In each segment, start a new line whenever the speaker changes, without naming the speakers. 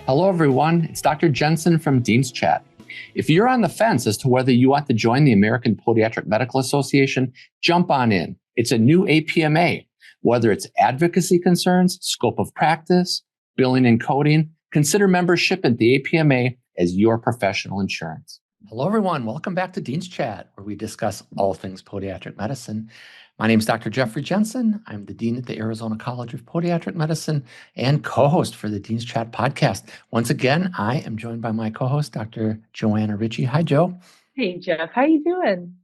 Hello, everyone. It's Dr. Jensen from Dean's Chat. If you're on the fence as to whether you want to join the American Podiatric Medical Association, jump on in. It's a new APMA. Whether it's advocacy concerns, scope of practice, billing and coding, consider membership at the APMA as your professional insurance. Hello, everyone. Welcome back to Dean's Chat, where we discuss all things podiatric medicine. My name is Dr. Jeffrey Jensen. I'm the Dean at the Arizona College of Podiatric Medicine and co-host for the Dean's Chat podcast. Once again, I am joined by my co-host, Dr. Johanna Richey. Hi, Joe.
Hey, Jeff. How you doing?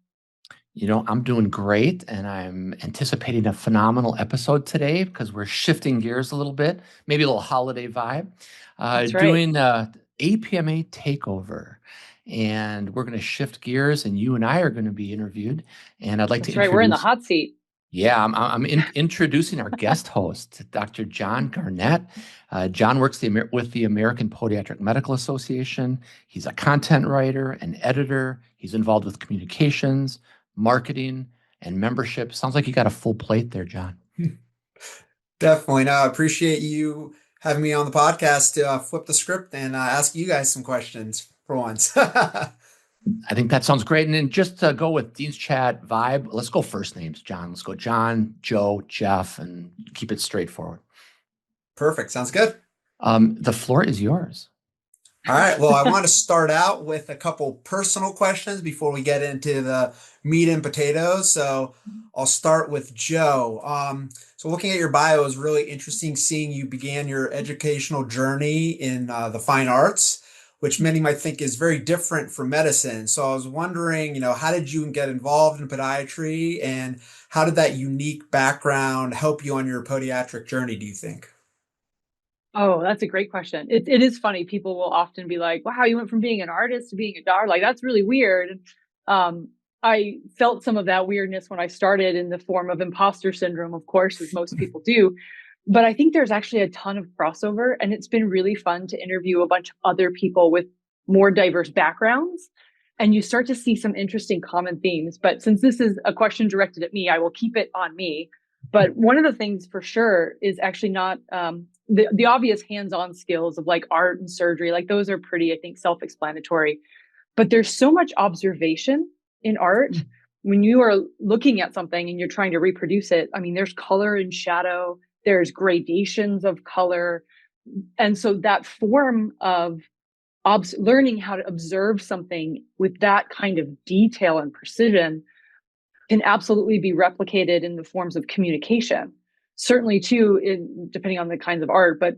You know, I'm doing great, and I'm anticipating a phenomenal episode today because we're shifting gears a little bit, maybe a little holiday vibe.
That's right.
Doing APMA Takeover. And we're going to shift gears, and you and I are going to be interviewed. And I'd like to introduce.
We're in the hot seat.
Yeah, I'm introducing our guest host, Dr. John Garnett. John works with the American Podiatric Medical Association. He's a content writer and editor. He's involved with communications, marketing, and membership. Sounds like you got a full plate there, John.
Definitely. No, I appreciate you having me on the podcast to flip the script and ask you guys some questions for once.
I think that sounds great. And then just to go with Dean's Chat vibe, let's go first names, John. Let's go John, Joe, Jeff, and keep it straightforward.
Perfect. Sounds good.
The floor is yours.
All right. Well, I want to start out with a couple personal questions before we get into the meat and potatoes. So I'll start with Joe. So looking at your bio is really interesting, seeing you began your educational journey in the fine arts, which many might think is very different from medicine. So I was wondering, how did you get involved in podiatry, and how did that unique background help you on your podiatric journey, do you think?
Oh, that's a great question. It is funny. People will often be like, wow, you went from being an artist to being a doctor. Like, that's really weird. I felt some of that weirdness when I started in the form of imposter syndrome, of course, as most people do. But I think there's actually a ton of crossover, and it's been really fun to interview a bunch of other people with more diverse backgrounds. And you start to see some interesting common themes. But since this is a question directed at me, I will keep it on me. But one of the things for sure is actually not the obvious hands-on skills of like art and surgery. Like, those are pretty, I think, self-explanatory. But there's so much observation in art. When you are looking at something and you're trying to reproduce it, I mean, there's color and shadow. There's gradations of color. And so that form of learning how to observe something with that kind of detail and precision can absolutely be replicated in the forms of communication. Certainly too, depending on the kinds of art. But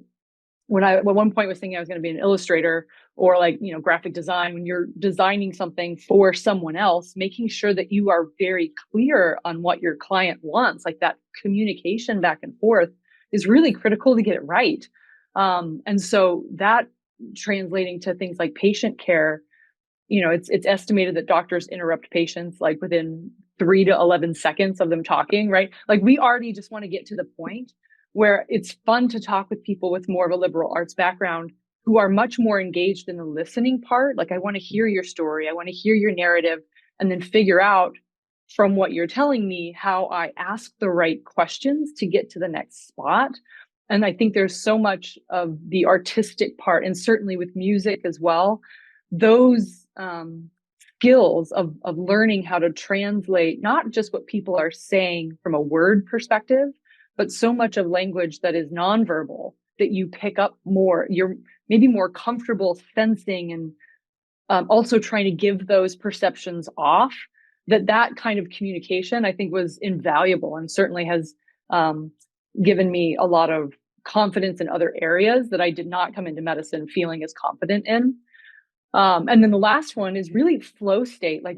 when I at one point was thinking I was going to be an illustrator or graphic design, when you're designing something for someone else, making sure that you are very clear on what your client wants, like that communication back and forth, is really critical to get it right. And so that translating to things like patient care, it's estimated that doctors interrupt patients like within 3 to 11 seconds of them talking, right? Like, we already just want to get to the point where it's fun to talk with people with more of a liberal arts background who are much more engaged in the listening part. Like, I want to hear your story. I want to hear your narrative, and then figure out from what you're telling me how I ask the right questions to get to the next spot. And I think there's so much of the artistic part, and certainly with music as well, those skills of learning how to translate not just what people are saying from a word perspective, but so much of language that is nonverbal that you pick up more. You're maybe more comfortable sensing and also trying to give those perceptions off. That kind of communication, I think, was invaluable, and certainly has given me a lot of confidence in other areas that I did not come into medicine feeling as confident in. And then the last one is really flow state, like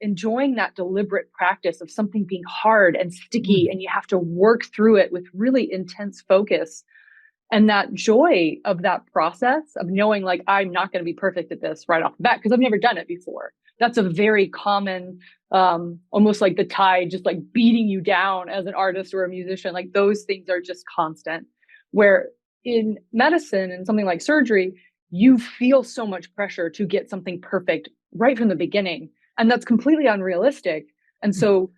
enjoying that deliberate practice of something being hard and sticky, and you have to work through it with really intense focus. And that joy of that process of knowing, like, I'm not going to be perfect at this right off the bat because I've never done it before. That's a very common, almost like the tide just like beating you down as an artist or a musician. Like, those things are just constant. Where in medicine and something like surgery, you feel so much pressure to get something perfect right from the beginning. And that's completely unrealistic. And so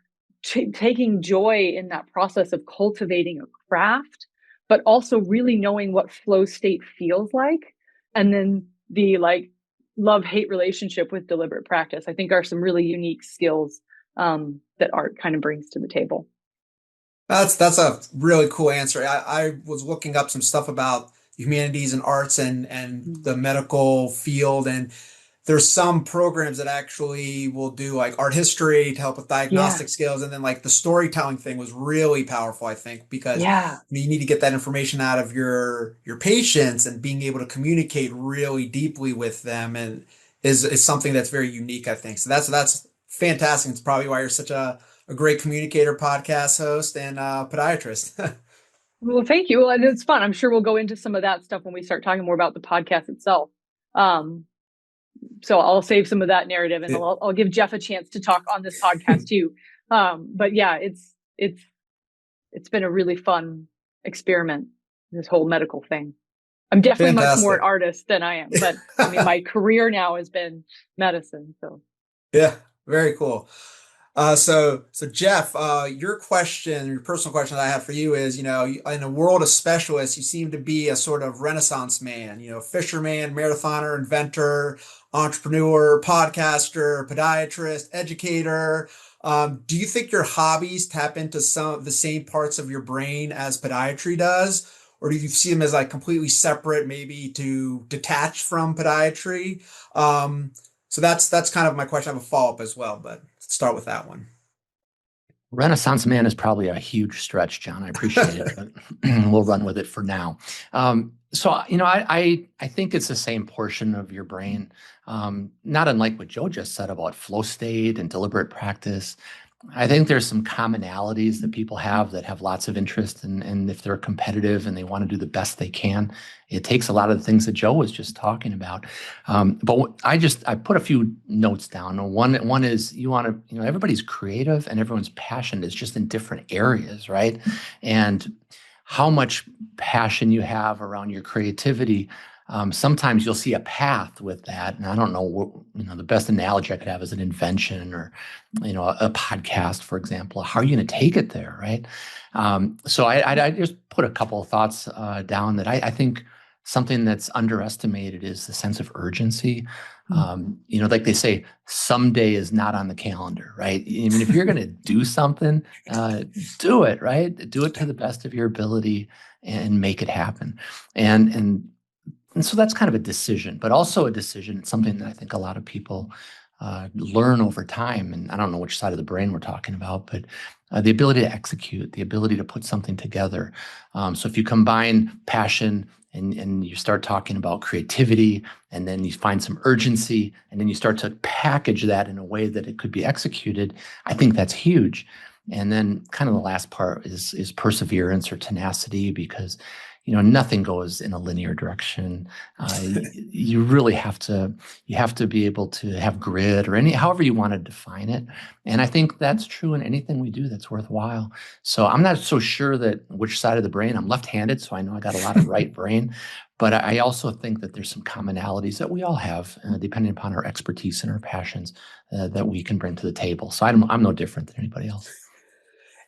taking joy in that process of cultivating a craft, but also really knowing what flow state feels like, and then the like love-hate relationship with deliberate practice, I think are some really unique skills that art kind of brings to the table.
That's a really cool answer. I was looking up some stuff about humanities and arts and the medical field, and there's some programs that actually will do like art history to help with
Yeah.
diagnostic skills. And then like the storytelling thing was really powerful, I think, because
Yeah.
you need to get that information out of your patients, and being able to communicate really deeply with them and is something that's very unique, I think. So that's fantastic. It's probably why you're such a great communicator, podcast host, and podiatrist.
Well, thank you. Well, and it's fun. I'm sure we'll go into some of that stuff when we start talking more about the podcast itself. So I'll save some of that narrative, and I'll give Jeff a chance to talk on this podcast too. But yeah, it's been a really fun experiment, this whole medical thing. I'm definitely much more an artist than I am, but I mean, my career now has been medicine. So
yeah, very cool. So Jeff, your personal question that I have for you is, in a world of specialists, you seem to be a sort of Renaissance man, fisherman, marathoner, inventor, entrepreneur, podcaster, podiatrist, educator. Do you think your hobbies tap into some of the same parts of your brain as podiatry does? Or do you see them as like completely separate, maybe to detach from podiatry? So that's kind of my question. I have a follow-up as well, but let's start with that one.
Renaissance man is probably a huge stretch, John. I appreciate it, but we'll run with it for now. I think it's the same portion of your brain, not unlike what Joe just said about flow state and deliberate practice. I think there's some commonalities that people have that have lots of interest, and if they're competitive and they want to do the best they can, it takes a lot of the things that Joe was just talking about. I put a few notes down. One is you want to, everybody's creative and everyone's passion is just in different areas, right? And how much passion you have around your creativity. Sometimes you'll see a path with that, and I don't know what, the best analogy I could have is an invention or, a podcast, for example. How are you going to take it there, right? So I just put a couple of thoughts down that I think something that's underestimated is the sense of urgency. Like they say, someday is not on the calendar, right? I mean, if you're going to do something, do it, right? Do it to the best of your ability and make it happen. And so that's kind of a decision, but also a decision. It's something that I think a lot of people learn over time. And I don't know which side of the brain we're talking about, but the ability to execute, the ability to put something together. So if you combine passion and you start talking about creativity, and then you find some urgency, and then you start to package that in a way that it could be executed, I think that's huge. And then kind of the last part is perseverance or tenacity, because nothing goes in a linear direction. You really have to be able to have grit, or however you want to define it. And I think that's true in anything we do that's worthwhile. So I'm not so sure that which side of the brain. I'm left-handed, so I know I got a lot of right brain. But I also think that there's some commonalities that we all have, depending upon our expertise and our passions, that we can bring to the table. So I'm no different than anybody else.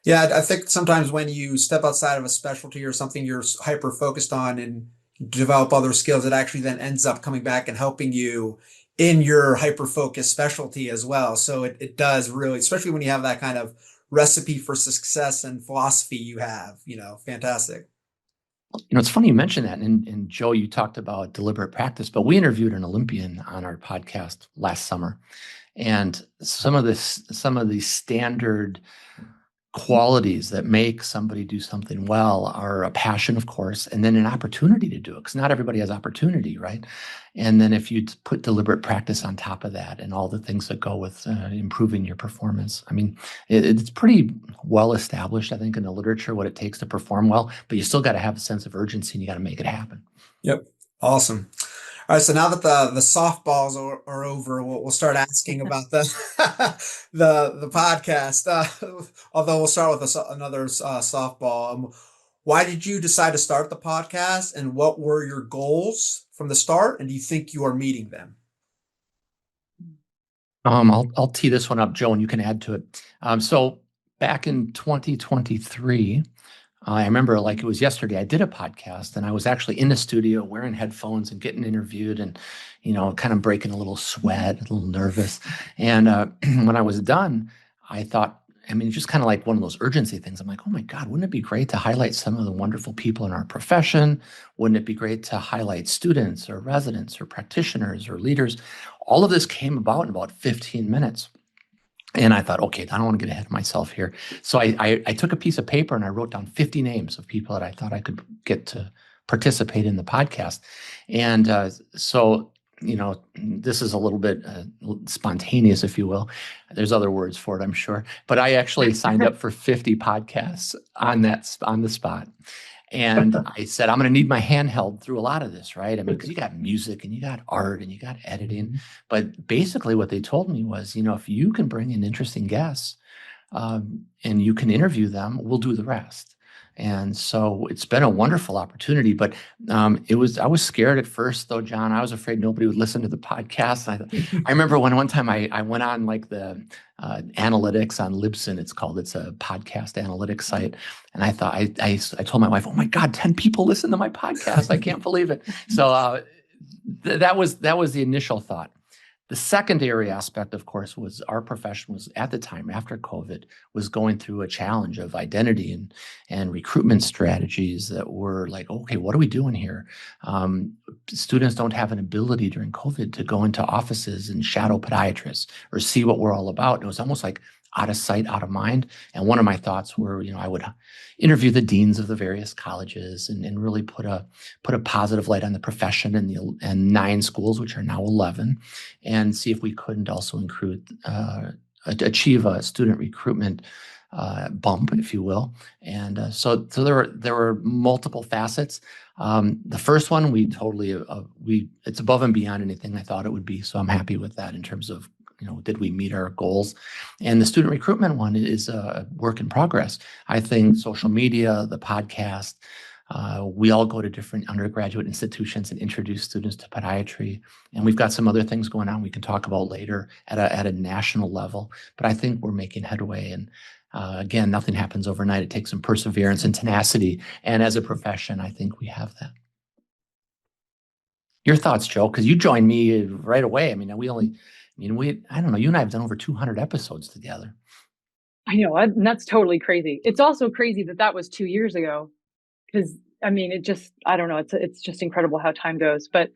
Yeah, I think sometimes when you step outside of a specialty or something you're hyper focused on and develop other skills, it actually then ends up coming back and helping you in your hyper focused specialty as well. So it does really, especially when you have that kind of recipe for success and philosophy you have, fantastic.
It's funny you mentioned that. And Joe, you talked about deliberate practice, but we interviewed an Olympian on our podcast last summer. And some of these standard qualities that make somebody do something well are a passion, of course, and then an opportunity to do it, because not everybody has opportunity, right? And then if you put deliberate practice on top of that and all the things that go with improving your performance, I mean, it's pretty well established, I think, in the literature, what it takes to perform well, but you still got to have a sense of urgency and you got to make it happen.
Yep. Awesome. All right, so now that the softballs are over, we'll start asking about the the podcast. Although we'll start with another softball. Why did you decide to start the podcast, and what were your goals from the start? And do you think you are meeting them?
I'll tee this one up, Joe, and you can add to it. So back in 2023. I remember like it was yesterday, I did a podcast and I was actually in the studio wearing headphones and getting interviewed and, kind of breaking a little sweat, a little nervous. And when I was done, I thought, just kind of like one of those urgency things. I'm like, oh my God, wouldn't it be great to highlight some of the wonderful people in our profession? Wouldn't it be great to highlight students or residents or practitioners or leaders? All of this came about in about 15 minutes. And I thought, okay, I don't want to get ahead of myself here. So I took a piece of paper and I wrote down 50 names of people that I thought I could get to participate in the podcast. And this is a little bit spontaneous, if you will. There's other words for it, I'm sure. But I actually signed up for 50 podcasts on the spot. And I said, I'm going to need my hand held through a lot of this, right? Because you got music and you got art and you got editing. But basically what they told me was, if you can bring in interesting guests and you can interview them, we'll do the rest. And so it's been a wonderful opportunity, but I was scared at first though, John. I was afraid nobody would listen to the podcast. I remember one time I went on like the analytics on Libsyn, it's called. It's a podcast analytics site. And I thought, I told my wife, oh my God, 10 people listen to my podcast. I can't believe it. So that was the initial thought. The secondary aspect, of course, was our profession was at the time after COVID was going through a challenge of identity and recruitment strategies that were like, okay, what are we doing here? Students don't have an ability during COVID to go into offices and shadow podiatrists or see what we're all about. And it was almost like out of sight, out of mind. And one of my thoughts were, I would interview the deans of the various colleges and really put a positive light on the profession and 9 schools, which are now 11, and see if we couldn't also achieve a student recruitment bump, if you will. And so there were multiple facets. The first one, it's above and beyond anything I thought it would be. So I'm happy with that in terms of, did we meet our goals? And the student recruitment one is a work in progress. I think social media, the podcast, we all go to different undergraduate institutions and introduce students to podiatry. And we've got some other things going on we can talk about later at a national level. But I think we're making headway. And again, nothing happens overnight. It takes some perseverance and tenacity. And as a profession, I think we have that. Your thoughts, Joe, because you joined me right away. I don't know, you and I have done over 200 episodes together.
I know, and that's totally crazy. It's also crazy that was 2 years ago, because I don't know, it's just incredible how time goes. But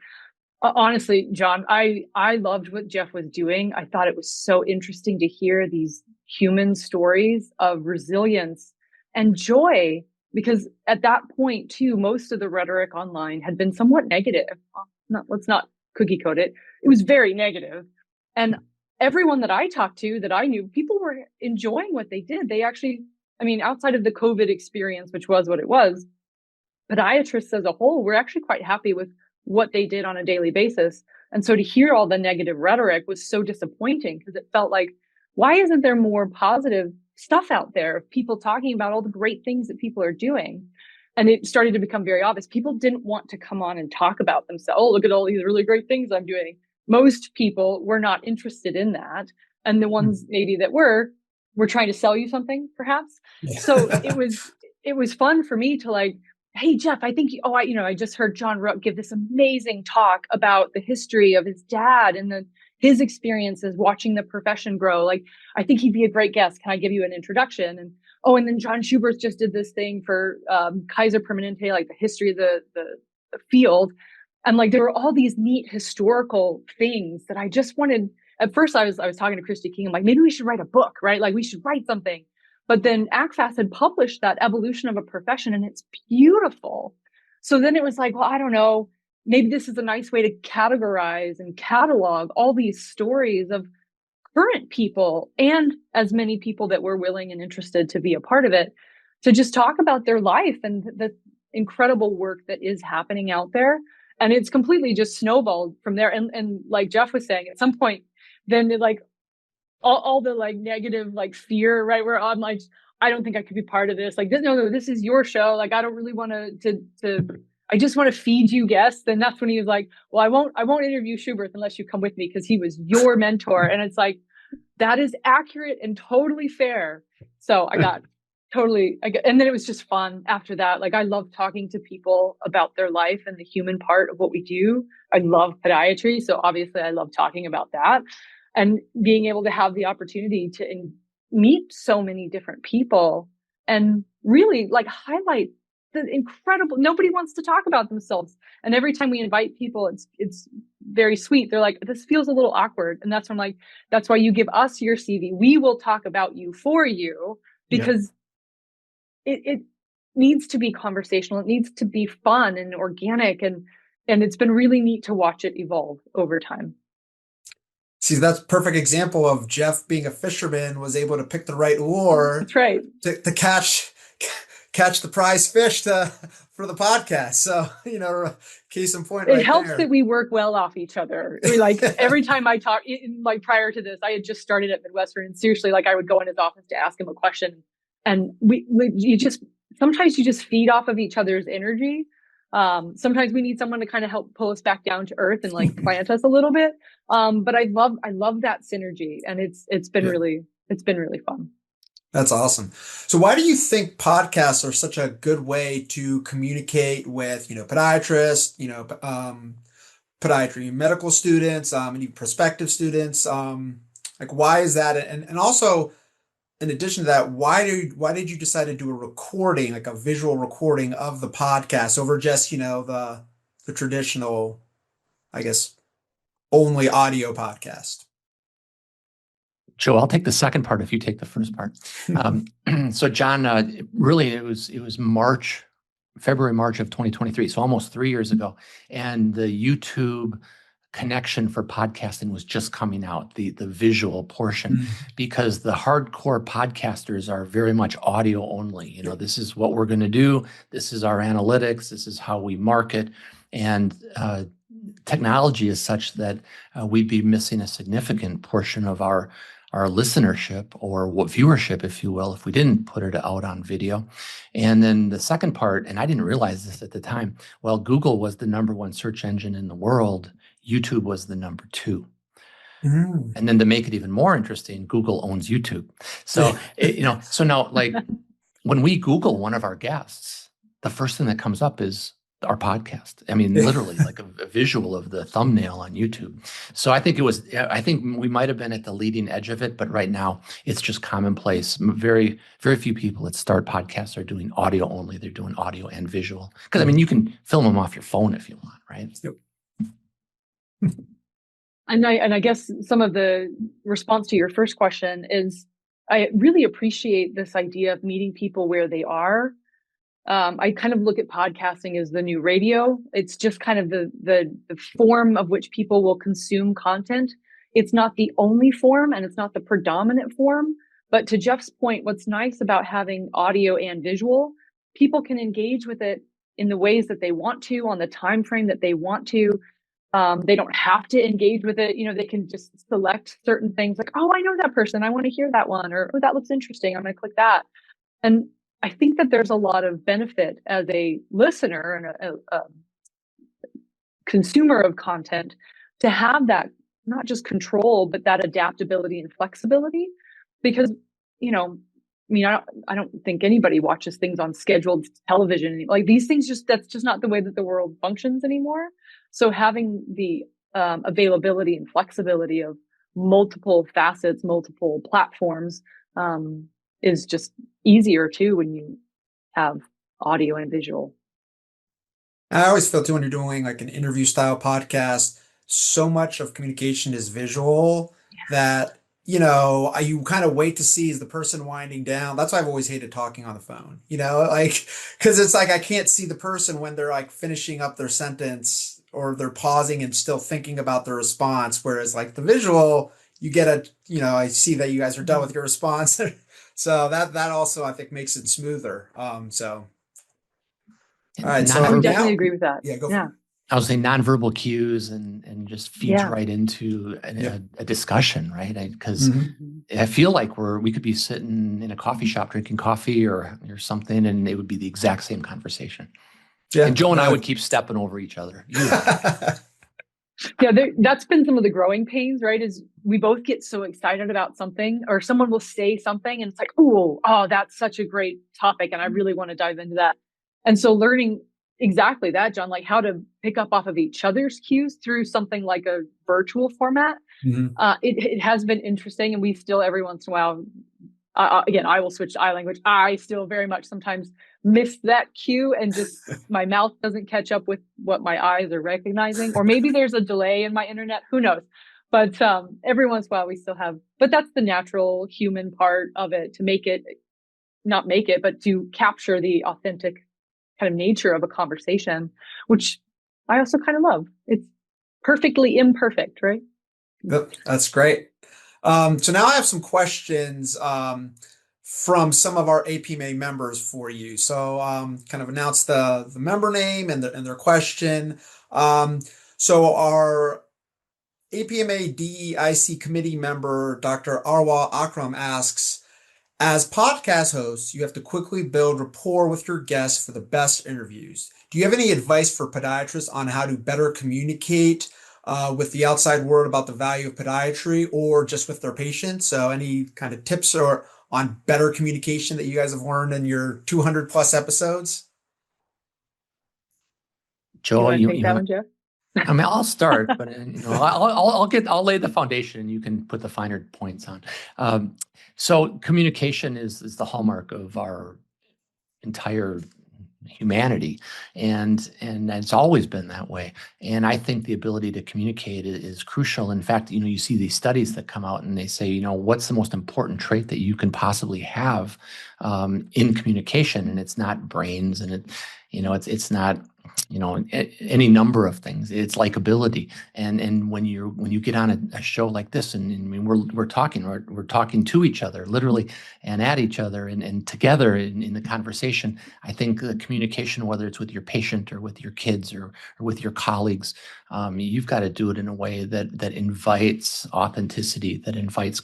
honestly, John, I loved what Jeff was doing. I thought it was so interesting to hear these human stories of resilience and joy, because at that point too, most of the rhetoric online had been somewhat negative. Let's not cookie code it. It was very negative. And everyone that I talked to, that I knew, people were enjoying what they did. They actually, outside of the COVID experience, which was what it was, podiatrists as a whole were actually quite happy with what they did on a daily basis. And so to hear all the negative rhetoric was so disappointing, because it felt like, why isn't there more positive stuff out there of people talking about all the great things that people are doing? And it started to become very obvious. People didn't want to come on and talk about themselves. Oh, look at all these really great things I'm doing. Most people were not interested in that. And the ones maybe that were trying to sell you something, perhaps. Yeah. So it was fun for me to like, hey, Jeff, I think, I just heard John Rook give this amazing talk about the history of his dad and his experiences watching the profession grow. Like, I think he'd be a great guest. Can I give you an introduction? And then John Schubert just did this thing for Kaiser Permanente, like the history of the field. And like, there were all these neat historical things that I just wanted. At first I was talking to Christy King. I'm like, maybe we should write a book, right? Like we should write something. But then ACFAS had published that evolution of a profession, and it's beautiful. So then it was like, well, I don't know, maybe this is a nice way to categorize and catalog all these stories of current people and as many people that were willing and interested to be a part of it, to just talk about their life and the incredible work that is happening out there. And it's completely just snowballed from there. And like Jeff was saying, at some point, then it, like all the like negative, like fear, right? Where I'm like, I don't think I could be part of this. Like, no, this is your show. Like, I don't really want to, I just want to feed you guests. And that's when he was like, well, I won't interview Schubert unless you come with me, because he was your mentor. And it's like, that is accurate and totally fair. So I got Totally. And then it was just fun after that. Like I love talking to people about their life and the human part of what we do. I love podiatry. So obviously I love talking about that and being able to have the opportunity to meet so many different people and really like highlight the incredible, nobody wants to talk about themselves. And every time we invite people, it's very sweet. They're like, this feels a little awkward. And that's when I'm like, that's why you give us your CV. We will talk about you for you because it needs to be conversational. It needs to be fun and organic. And it's been really neat to watch it evolve over time.
See, that's a perfect example of Jeff being a fisherman was able to pick the right lure.
That's right.
To catch the prize fish for the podcast. So, case in point,
it helps that we work well off each other. Like every time I talk, like prior to this, I had just started at Midwestern, and seriously, like I would go in his office to ask him a question, and sometimes you just feed off of each other's energy. Sometimes we need someone to kind of help pull us back down to earth and like plant us a little bit. But I love that synergy, and it's been really fun.
That's awesome. So why do you think podcasts are such a good way to communicate with, podiatrists, podiatry medical students, and even prospective students? Like, why is that? And also, in addition to that, why did you decide to do a recording, like a visual recording of the podcast over just, the traditional, I guess, only audio podcast?
Joe, I'll take the second part if you take the first part. So John, really it was February, March of 2023, so almost 3 years ago. And the YouTube connection for podcasting was just coming out, the visual portion, because the hardcore podcasters are very much audio only. This is what we're going to do. This is our analytics. This is how we market. And technology is such that we'd be missing a significant portion of our listenership or viewership, if you will, if we didn't put it out on video. And then the second part, and I didn't realize this at the time, well, Google was the #1 search engine in the world. YouTube was the #2. And then to make it even more interesting, Google owns YouTube. So, so now like when we Google one of our guests, the first thing that comes up is our podcast. I mean, literally like a visual of the thumbnail on YouTube. So I think we might've been at the leading edge of it, but right now it's just commonplace. Very, very few people that start podcasts are doing audio only. They're doing audio and visual. Cause I mean, you can film them off your phone if you want, right?
Yep. And I guess some of the response to your first question is I really appreciate this idea of meeting people where they are. I kind of look at podcasting as the new radio. It's just kind of the form of which people will consume content. It's not the only form and it's not the predominant form. But to Jeff's point, what's nice about having audio and visual, people can engage with it in the ways that they want to, on the time frame that they want to. They don't have to engage with it. They can just select certain things like, oh, I know that person. I want to hear that one. Or, oh, that looks interesting. I'm going to click that. And I think that there's a lot of benefit as a listener and a consumer of content to have that, not just control, but that adaptability and flexibility. Because, I don't think anybody watches things on scheduled television. Like these things, that's just not the way that the world functions anymore. So having the availability and flexibility of multiple facets, multiple platforms, is just easier too when you have audio and visual.
I always feel too when you're doing like an interview style podcast, so much of communication is visual that, you kind of wait to see is the person winding down. That's why I've always hated talking on the phone, because it's like I can't see the person when they're like finishing up their sentence or they're pausing and still thinking about their response. Whereas like the visual, you get I see that you guys are done with your response. So that also I think makes it smoother. All right. So
I would definitely agree with that.
Yeah, go for it.
I was saying nonverbal cues and just feeds right into a discussion, right? Because I feel like we could be sitting in a coffee shop drinking coffee or something, and it would be the exact same conversation. Yeah. And Joe and I would keep stepping over each other.
Yeah, that's been some of the growing pains, right? Is we both get so excited about something, or someone will say something and it's like, oh, that's such a great topic. And I really want to dive into that. And so learning exactly that, John, like how to pick up off of each other's cues through something like a virtual format.
Mm-hmm.
It has been interesting. And we still, every once in a while, again, I will switch to eye language. I still very much sometimes miss that cue and just my mouth doesn't catch up with what my eyes are recognizing, or maybe there's a delay in my internet, who knows? But every once in a while we still have, but that's the natural human part of it, to make it, not make it, but to capture the authentic kind of nature of a conversation, which I also kind of love. It's perfectly imperfect, right?
Yep, that's great. So now I have some questions from some of our APMA members for you. So kind of announce the member name and their question. So our APMA DEIC committee member, Dr. Arwa Akram, asks, as podcast hosts, you have to quickly build rapport with your guests for the best interviews. Do you have any advice for podiatrists on how to better communicate with the outside world about the value of podiatry, or just with their patients? So any kind of tips or on better communication that you guys have learned in your 200 plus episodes?
Joe, you want to take that one, Jeff?
I mean, I'll start, but I'll lay the foundation, and you can put the finer points on. So communication is the hallmark of our entire humanity, and it's always been that way. And I think the ability to communicate is crucial. In fact, you see these studies that come out and they say, what's the most important trait that you can possibly have in communication? And it's not brains, and it's not any number of things. It's likability. And when you get on a show like this, and I mean, we're talking to each other literally and at each other and together in the conversation. I think the communication, whether it's with your patient or with your kids or with your colleagues, you've got to do it in a way that invites authenticity, that invites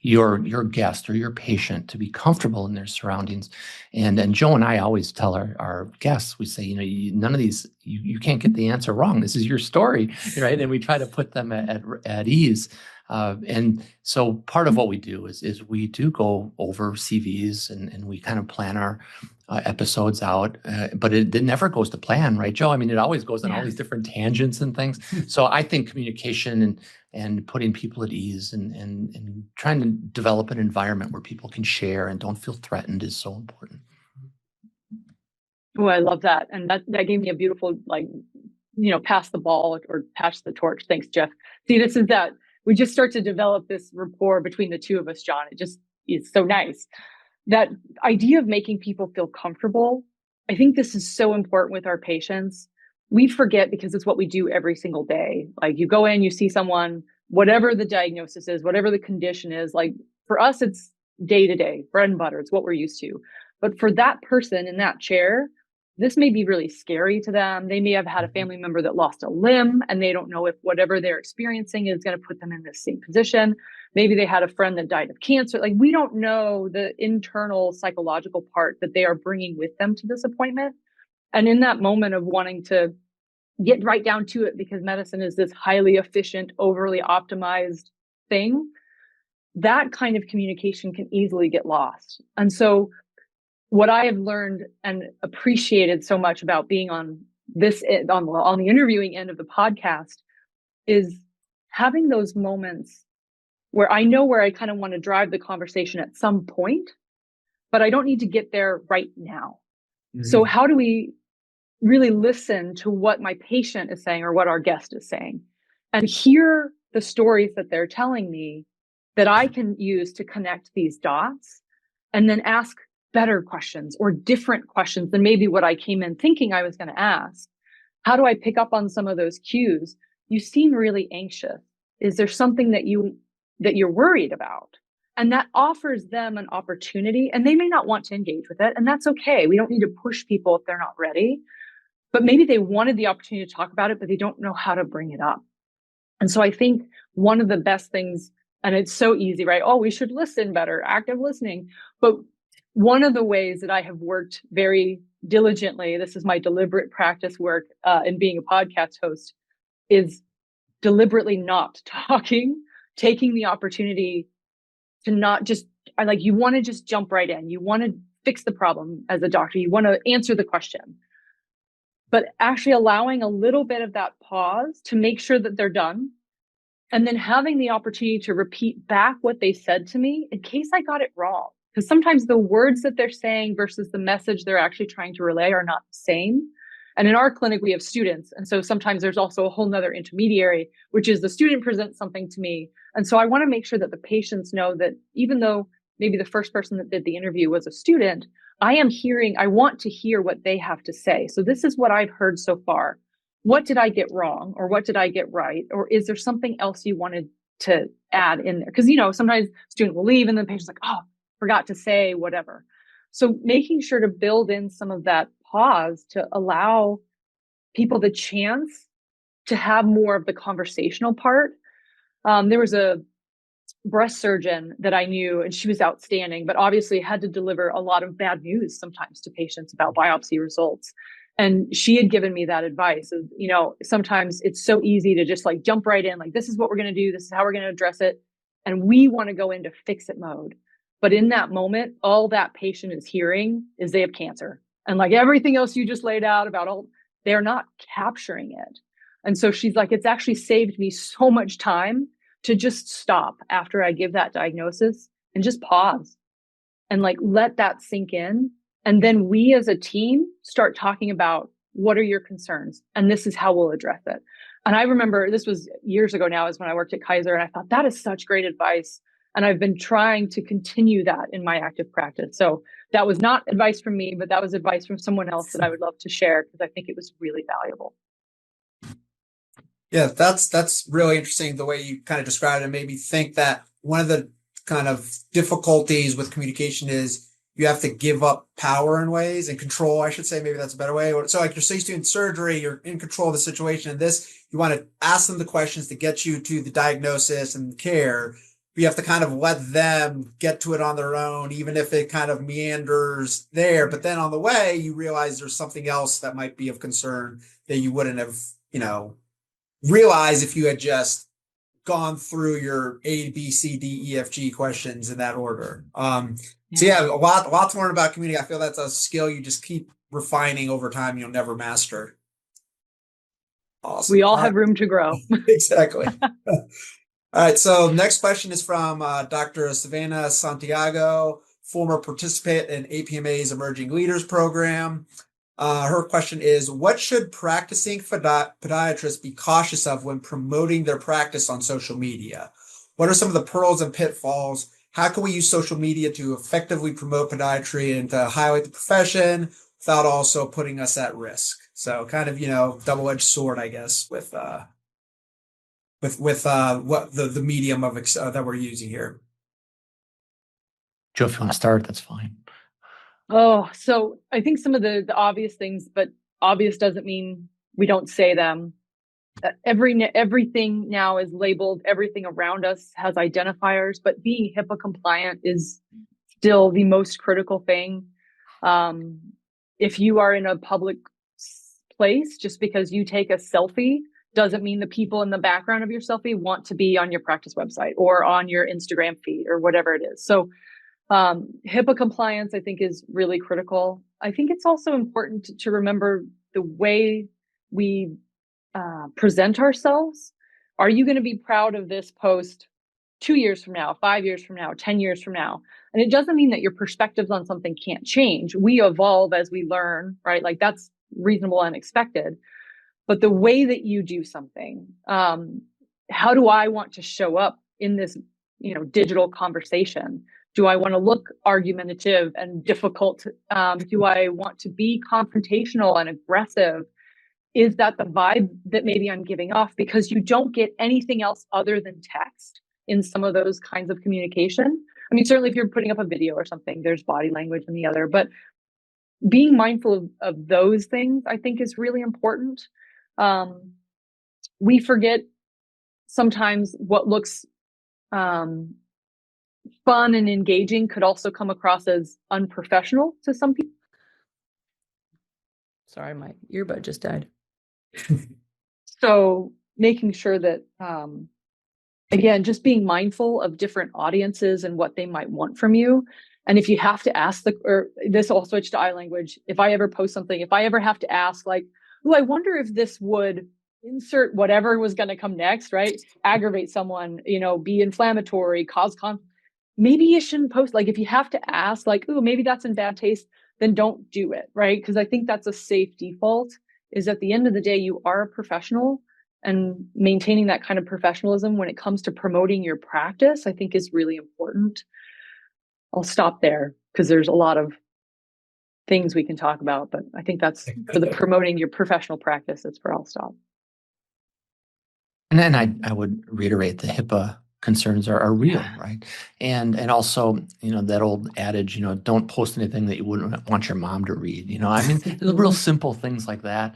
your guest or your patient to be comfortable in their surroundings. And Joe and I always tell our guests, we say, none of these, you can't get the answer wrong. This is your story, right? And we try to put them at ease. And so part of what we do is we do go over CVs and we kind of plan our episodes out, but it never goes to plan, right, Joe? I mean, it always goes on all these different tangents and things. So I think communication and putting people at ease and trying to develop an environment where people can share and don't feel threatened is so important.
Oh, I love that. And that gave me a beautiful, pass the ball or pass the torch. Thanks, Jeff. See, this is that we just start to develop this rapport between the two of us, John. It's so nice. That idea of making people feel comfortable. I think this is so important with our patients. We forget because it's what we do every single day. Like you go in, you see someone, whatever the diagnosis is, whatever the condition is, like for us, it's day to day, bread and butter. It's what we're used to. But for that person in that chair, this may be really scary to them. They may have had a family member that lost a limb and they don't know if whatever they're experiencing is going to put them in the same position. Maybe they had a friend that died of cancer. Like we don't know the internal psychological part that they are bringing with them to this appointment. And in that moment of wanting to get right down to it, because medicine is this highly efficient, overly optimized thing, that kind of communication can easily get lost. And so what I have learned and appreciated so much about being on the interviewing end of the podcast is having those moments where I know where I kind of want to drive the conversation at some point, but I don't need to get there right now. Mm-hmm. So how do we really listen to what my patient is saying or what our guest is saying and hear the stories that they're telling me that I can use to connect these dots and then ask better questions or different questions than maybe what I came in thinking I was going to ask. How do I pick up on some of those cues? You seem really anxious. Is there something that you're worried about? And that offers them an opportunity, and they may not want to engage with it. And that's okay. We don't need to push people if they're not ready, but maybe they wanted the opportunity to talk about it, but they don't know how to bring it up. And so I think one of the best things, and it's so easy, right? Oh, we should listen better, active listening. But one of the ways that I have worked very diligently, this is my deliberate practice work in being a podcast host, is deliberately not talking, taking the opportunity to not just, you want to just jump right in. You want to fix the problem as a doctor. You want to answer the question, but actually allowing a little bit of that pause to make sure that they're done. And then having the opportunity to repeat back what they said to me in case I got it wrong. Because sometimes the words that they're saying versus the message they're actually trying to relay are not the same. And in our clinic, we have students. And so sometimes there's also a whole nother intermediary, which is the student presents something to me. And so I want to make sure that the patients know that even though maybe the first person that did the interview was a student, I want to hear what they have to say. So this is what I've heard so far. What did I get wrong? Or what did I get right? Or is there something else you wanted to add in there? Because, sometimes student will leave and the patient's like, oh, forgot to say whatever. So making sure to build in some of that pause to allow people the chance to have more of the conversational part. There was a breast surgeon that I knew, and she was outstanding, but obviously had to deliver a lot of bad news sometimes to patients about biopsy results. And she had given me that advice of, sometimes it's so easy to just jump right in, this is what we're going to do. This is how we're going to address it. And we want to go into fix it mode. But in that moment, all that patient is hearing is they have cancer. And everything else you just laid out about they're not capturing it. And so she's like, it's actually saved me so much time to just stop after I give that diagnosis and just pause and let that sink in. And then we as a team start talking about what are your concerns? And this is how we'll address it. And I remember this was years ago now is when I worked at Kaiser, and I thought that is such great advice. And I've been trying to continue that in my active practice. So that was not advice from me, but that was advice from someone else that I would love to share because I think it was really valuable.
Yeah, that's really interesting the way you kind of described it. It made me think that one of the kind of difficulties with communication is you have to give up power in ways and control, I should say, maybe that's a better way. So you're say doing surgery, you're in control of the situation. And this, you want to ask them the questions to get you to the diagnosis and care. You have to kind of let them get to it on their own, even if it kind of meanders there. But then on the way, you realize there's something else that might be of concern that you wouldn't have, realized if you had just gone through your A, B, C, D, E, F, G questions in that order. So yeah, a lot to learn about community. I feel that's a skill you just keep refining over time. You'll never master. Awesome.
We all have room to grow.
Exactly. All right. So next question is from Dr. Savannah Santiago, former participant in APMA's Emerging Leaders Program. Her question is, what should practicing podiatrists be cautious of when promoting their practice on social media? What are some of the pearls and pitfalls? How can we use social media to effectively promote podiatry and to highlight the profession without also putting us at risk? So kind of, double-edged sword, I guess, with what the medium of that we're using here.
Joe, if you want to start, that's fine.
Oh, so I think some of the obvious things, but obvious doesn't mean we don't say them. Everything now is labeled. Everything around us has identifiers, but being HIPAA compliant is still the most critical thing. If you are in a public place, just because you take a selfie doesn't mean the people in the background of your selfie want to be on your practice website or on your Instagram feed or whatever it is. So HIPAA compliance, I think, is really critical. I think it's also important to remember the way we present ourselves. Are you going to be proud of this post 2 years from now, 5 years from now, 10 years from now? And it doesn't mean that your perspectives on something can't change. We evolve as we learn, right? That's reasonable and expected. But the way that you do something, how do I want to show up in this, digital conversation? Do I want to look argumentative and difficult? Do I want to be confrontational and aggressive? Is that the vibe that maybe I'm giving off? Because you don't get anything else other than text in some of those kinds of communication. I mean, certainly if you're putting up a video or something, there's body language in the other, but being mindful of those things, I think, is really important. We forget sometimes what looks fun and engaging could also come across as unprofessional to some people. Sorry, my earbud just died. So making sure that, again, just being mindful of different audiences and what they might want from you. And if you have to ask or this, I'll switch to I language. If I ever post something, if I ever have to ask like, oh, I wonder if this would insert whatever was going to come next, right? Aggravate someone, be inflammatory, cause maybe you shouldn't post. Like if you have to ask like, oh, maybe that's in bad taste, then don't do it, right? Because I think that's a safe default, is at the end of the day, you are a professional, and maintaining that kind of professionalism when it comes to promoting your practice, I think is really important. I'll stop there because there's a lot of things we can talk about, but I think that's for the promoting your professional practice. That's where I'll stop.
And then I would reiterate the HIPAA concerns are real, right? And also, that old adage, don't post anything that you wouldn't want your mom to read. I mean, there's real simple things like that.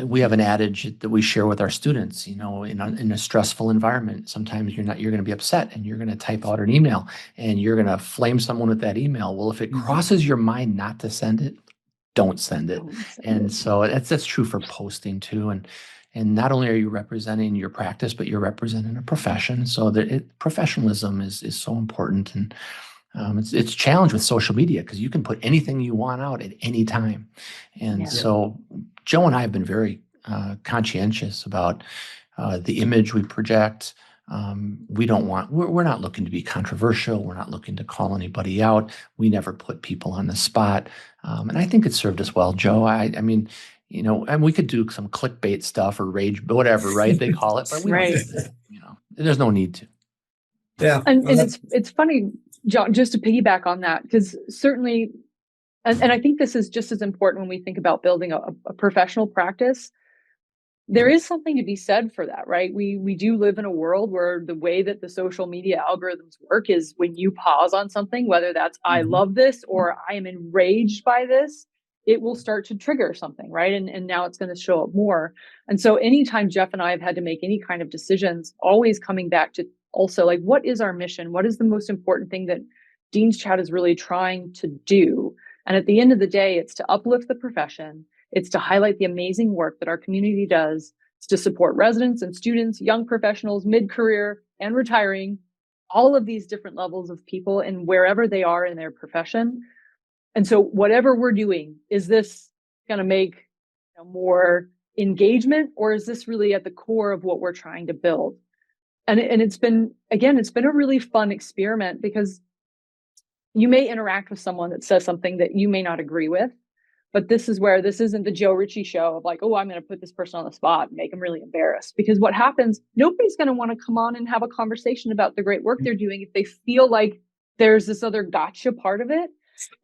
We have an adage that we share with our students, in a stressful environment, sometimes you're going to be upset and you're going to type out an email and you're going to flame someone with that email. Well, if it crosses your mind not to send it, don't send it. So that's true for posting too. And not only are you representing your practice, but you're representing a profession. So professionalism is so important. And it's challenged with social media because you can put anything you want out at any time. And so Joe and I have been very conscientious about the image we project. We're not looking to be controversial. We're not looking to call anybody out. We never put people on the spot. And I think it served us well, Joe. I mean, and we could do some clickbait stuff or rage, whatever, right? They call it, but we don't do that, there's no need to.
Yeah.
And it's funny, John, just to piggyback on that, because certainly, and I think this is just as important when we think about building a professional practice. There is something to be said for that, right? We do live in a world where the way that the social media algorithms work is when you pause on something, whether that's I love this or I am enraged by this, it will start to trigger something, right? And now it's going to show up more. And so anytime Jeff and I have had to make any kind of decisions, always coming back to also like, what is our mission? What is the most important thing that Dean's Chat is really trying to do? And at the end of the day, it's to uplift the profession. It's to highlight the amazing work that our community does. It's to support residents and students, young professionals, mid-career and retiring, all of these different levels of people and wherever they are in their profession. And so whatever we're doing, is this going to make more engagement, or is this really at the core of what we're trying to build? And it's been a really fun experiment, because you may interact with someone that says something that you may not agree with, but this isn't the Joe Richey show of like, oh, I'm going to put this person on the spot and make them really embarrassed. Because what happens, nobody's going to want to come on and have a conversation about the great work they're doing if they feel like there's this other gotcha part of it.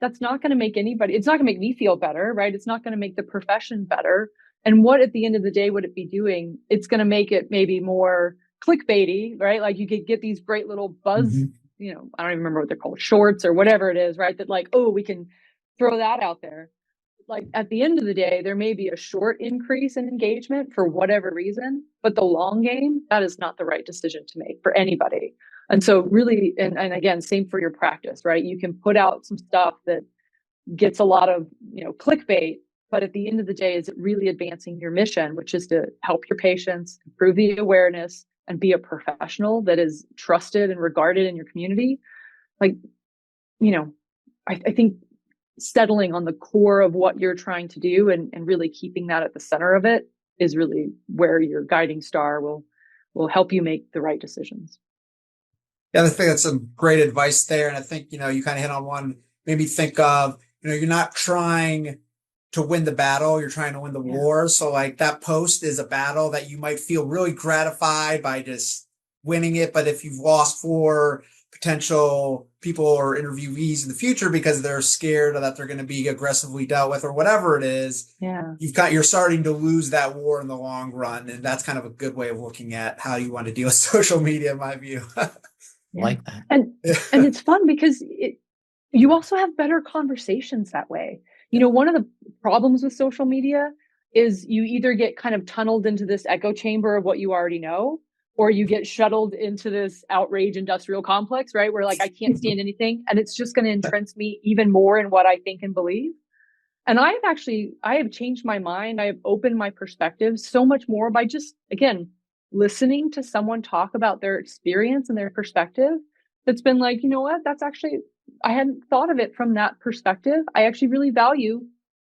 That's not going to make it's not going to make me feel better, right? It's not going to make the profession better. And what at the end of the day would it be doing? It's going to make it maybe more clickbaity, right? Like you could get these great little buzz, I don't even remember what they're called, shorts or whatever it is, right? That like, oh, we can throw that out there. Like at the end of the day, there may be a short increase in engagement for whatever reason, but the long game, that is not the right decision to make for anybody. And so really, and again, same for your practice, right? You can put out some stuff that gets a lot of, clickbait, but at the end of the day, is it really advancing your mission, which is to help your patients, improve the awareness, and be a professional that is trusted and regarded in your community? Like, I think settling on the core of what you're trying to do and really keeping that at the center of it is really where your guiding star will help you make the right decisions.
Yeah, I think that's some great advice there. And I think, you kind of hit on one, made me think of, you're not trying to win the battle, you're trying to win the war. So like that post is a battle that you might feel really gratified by just winning it. But if you've lost 4 potential people or interviewees in the future because they're scared that they're going to be aggressively dealt with or whatever it is, you're starting to lose that war in the long run. And that's kind of a good way of looking at how you want to deal with social media, in my view.
Like that.
And it's fun because you also have better conversations that way. One of the problems with social media is you either get kind of tunneled into this echo chamber of what you already know, or you get shuttled into this outrage industrial complex, right? Where like, I can't stand anything. And it's just going to entrench me even more in what I think and believe. And I have changed my mind. I have opened my perspective so much more by just, again, listening to someone talk about their experience and their perspective. That's been like, you know what, that's actually, I hadn't thought of it from that perspective. I actually really value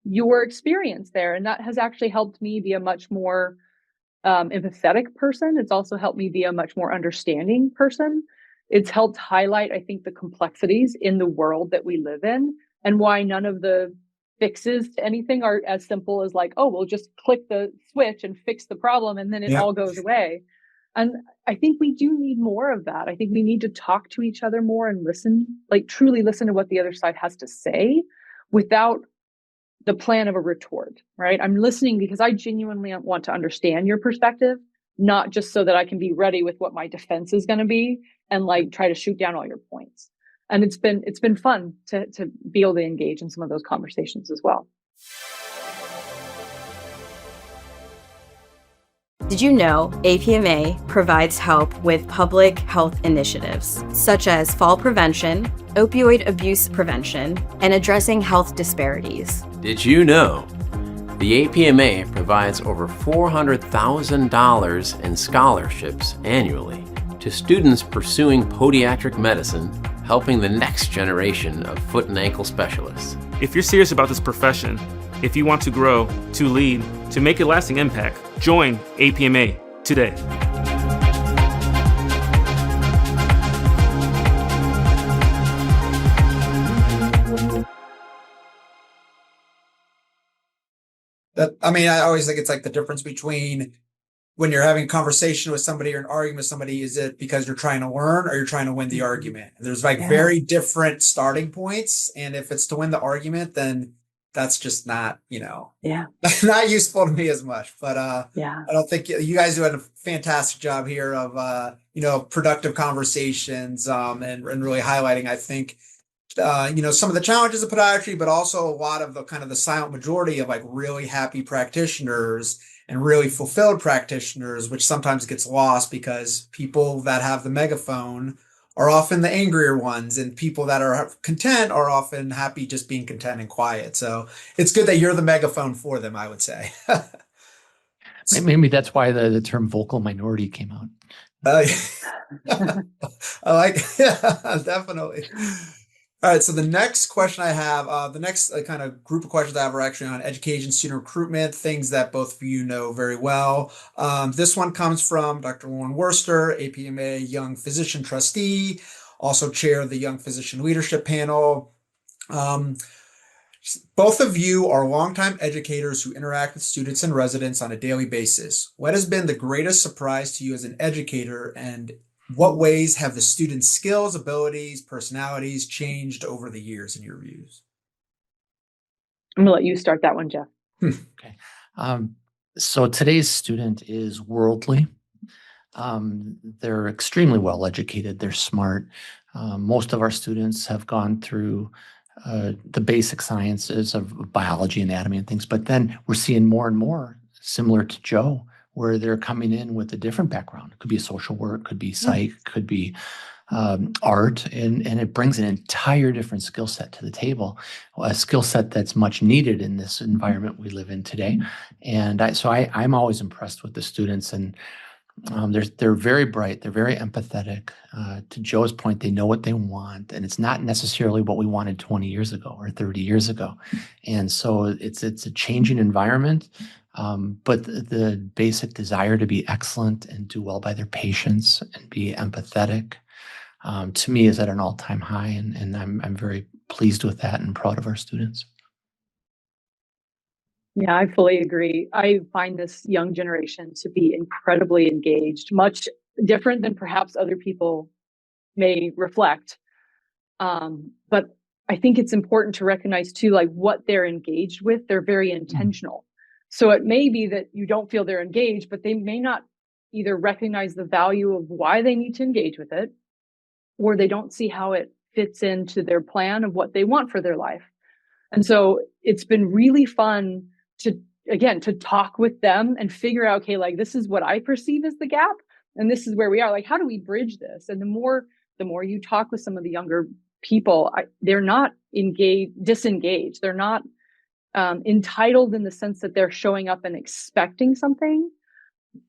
your experience there. And that has actually helped me be a much more empathetic person. It's also helped me be a much more understanding person. It's helped highlight, I think, the complexities in the world that we live in and why none of the fixes to anything are as simple as like, oh, we'll just click the switch and fix the problem and then it all goes away. And I think we do need more of that. I think we need to talk to each other more and listen, like truly listen to what the other side has to say without the plan of a retort, right? I'm listening because I genuinely want to understand your perspective, not just so that I can be ready with what my defense is going to be and like try to shoot down all your points. And it's been fun to be able to engage in some of those conversations as well.
Did you know APMA provides help with public health initiatives such as fall prevention, opioid abuse prevention, and addressing health disparities?
Did you know the APMA provides over $400,000 in scholarships annually to students pursuing podiatric medicine, helping the next generation of foot and ankle specialists?
If you're serious about this profession, if you want to grow, to lead, to make a lasting impact, join APMA today.
I always think it's like the difference between when you're having a conversation with somebody or an argument with somebody, is it because you're trying to learn or you're trying to win the argument? There's like very different starting points. And if it's to win the argument, then that's just not, not useful to me as much. But I don't think you guys do a fantastic job here of, productive conversations and really highlighting, I think, some of the challenges of podiatry, but also a lot of the kind of the silent majority of like really happy practitioners and really fulfilled practitioners, which sometimes gets lost because people that have the megaphone are often the angrier ones, and people that are content are often happy just being content and quiet. So it's good that you're the megaphone for them, I would say.
Maybe that's why the term vocal minority came out.
I like, definitely. All right. So the next question I have, the next kind of group of questions I have are actually on education, student recruitment, things that both of you know very well. This one comes from Dr. Lauren Worster, APMA Young Physician Trustee, also chair of the Young Physician Leadership Panel. Both of you are longtime educators who interact with students and residents on a daily basis. What has been the greatest surprise to you as an educator, and what ways have the students' skills, abilities, personalities changed over the years in your views?
I'm going to let you start that one, Jeff.
Okay. So today's student is worldly. They're extremely well educated. They're smart. Most of our students have gone through the basic sciences of biology, anatomy, and things. But then we're seeing more and more, similar to Joe, where they're coming in with a different background. It could be social work, could be psych, could be art, and it brings an entire different skill set to the table, a skill set that's much needed in this environment we live in today. And I'm always impressed with the students, and they're very bright, they're very empathetic. To Joe's point, they know what they want, and it's not necessarily what we wanted 20 years ago or 30 years ago. And so it's a changing environment. But the basic desire to be excellent and do well by their patients and be empathetic, to me, is at an all-time high, and I'm very pleased with that and proud of our students.
Yeah, I fully agree. I find this young generation to be incredibly engaged, much different than perhaps other people may reflect. But I think it's important to recognize too, like what they're engaged with. They're very intentional. So it may be that you don't feel they're engaged, but they may not either recognize the value of why they need to engage with it, or they don't see how it fits into their plan of what they want for their life. And so it's been really fun to talk with them and figure out, okay, like this is what I perceive as the gap, and this is where we are. Like, how do we bridge this? And the more you talk with some of the younger people, they're not disengaged. They're not entitled in the sense that they're showing up and expecting something.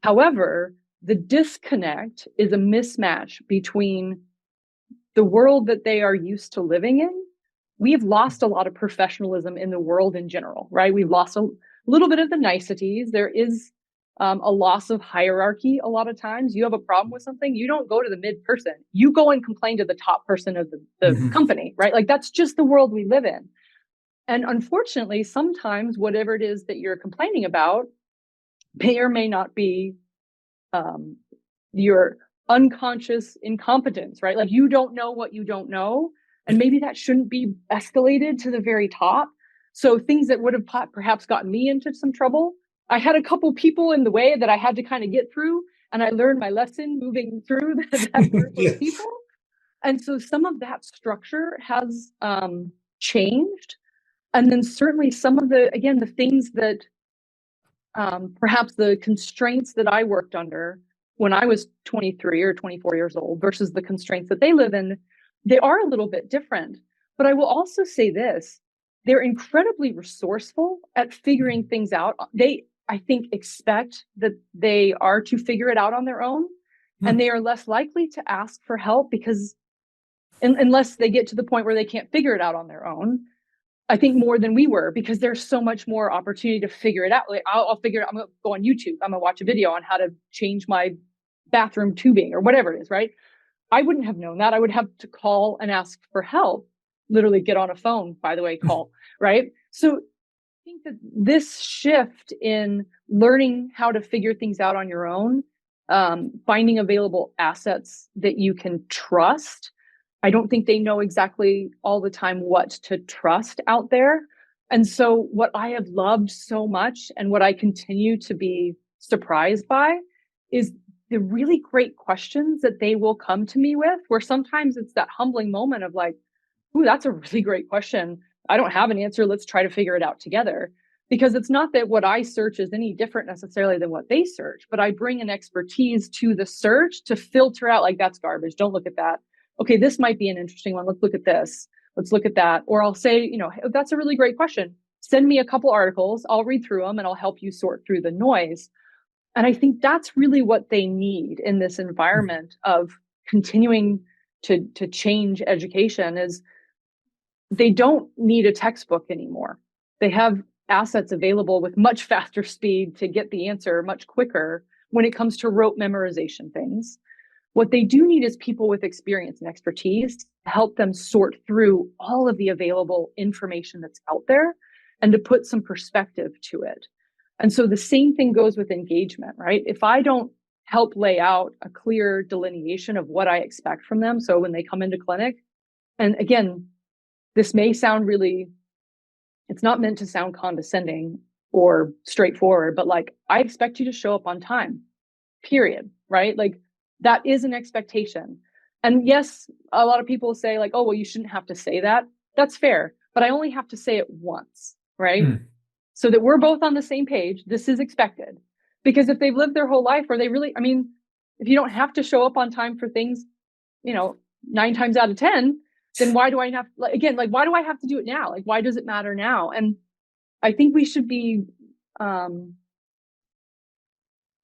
However, the disconnect is a mismatch between the world that they are used to living in. We've lost a lot of professionalism in the world in general, right? We've lost a little bit of the niceties. There is a loss of hierarchy a lot of times. You have a problem with something, you don't go to the mid person. You go and complain to the top person of the company, right? Like that's just the world we live in. And unfortunately, sometimes whatever it is that you're complaining about may or may not be your unconscious incompetence, right? Like you don't know what you don't know. And maybe that shouldn't be escalated to the very top. So things that would have perhaps gotten me into some trouble, I had a couple people in the way that I had to kind of get through. And I learned my lesson moving through that group of people. And so some of that structure has changed. And then certainly some of the things that perhaps the constraints that I worked under when I was 23 or 24 years old versus the constraints that they live in, they are a little bit different. But I will also say this, they're incredibly resourceful at figuring things out. They, I think, expect that they are to figure it out on their own. And they are less likely to ask for help because unless they get to the point where they can't figure it out on their own, I think more than we were, because there's so much more opportunity to figure it out. Like I'll figure it. I'm going to go on YouTube. I'm going to watch a video on how to change my bathroom tubing or whatever it is, right? I wouldn't have known that. I would have to call and ask for help, literally get on a phone, by the way, call, right? So I think that this shift in learning how to figure things out on your own, finding available assets that you can trust. I don't think they know exactly all the time what to trust out there. And so what I have loved so much and what I continue to be surprised by is the really great questions that they will come to me with, where sometimes it's that humbling moment of like, ooh, that's a really great question. I don't have an answer. Let's try to figure it out together. Because it's not that what I search is any different necessarily than what they search, but I bring an expertise to the search to filter out, like, that's garbage. Don't look at that. Okay, this might be an interesting one. Let's look at this. Let's look at that. Or I'll say, you know, that's a really great question. Send me a couple articles. I'll read through them and I'll help you sort through the noise. And I think that's really what they need in this environment of continuing to change education is they don't need a textbook anymore. They have assets available with much faster speed to get the answer much quicker when it comes to rote memorization things. What they do need is people with experience and expertise to help them sort through all of the available information that's out there and to put some perspective to it. And so the same thing goes with engagement, right? If I don't help lay out a clear delineation of what I expect from them, so when they come into clinic, and again, this may sound really, it's not meant to sound condescending or straightforward, but like, I expect you to show up on time, period, right? Like that is an expectation. And yes, a lot of people say like, oh, well, you shouldn't have to say that. That's fair, but I only have to say it once, right? So that we're both on the same page. This is expected. Because if they've lived their whole life where they really, I mean, if you don't have to show up on time for things, you know, 9 times out of 10, then why do I have, again, like, why do I have to do it now? Like, why does it matter now? And I think we should be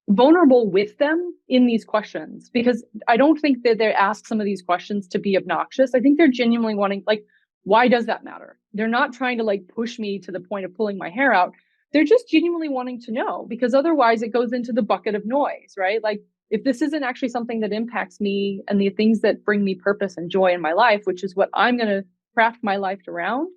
vulnerable with them in these questions, because I don't think that they ask some of these questions to be obnoxious. I think they're genuinely wanting, like, why does that matter? They're not trying to like push me to the point of pulling my hair out. They're just genuinely wanting to know, because otherwise it goes into the bucket of noise, right? Like if this isn't actually something that impacts me and the things that bring me purpose and joy in my life, which is what I'm going to craft my life around,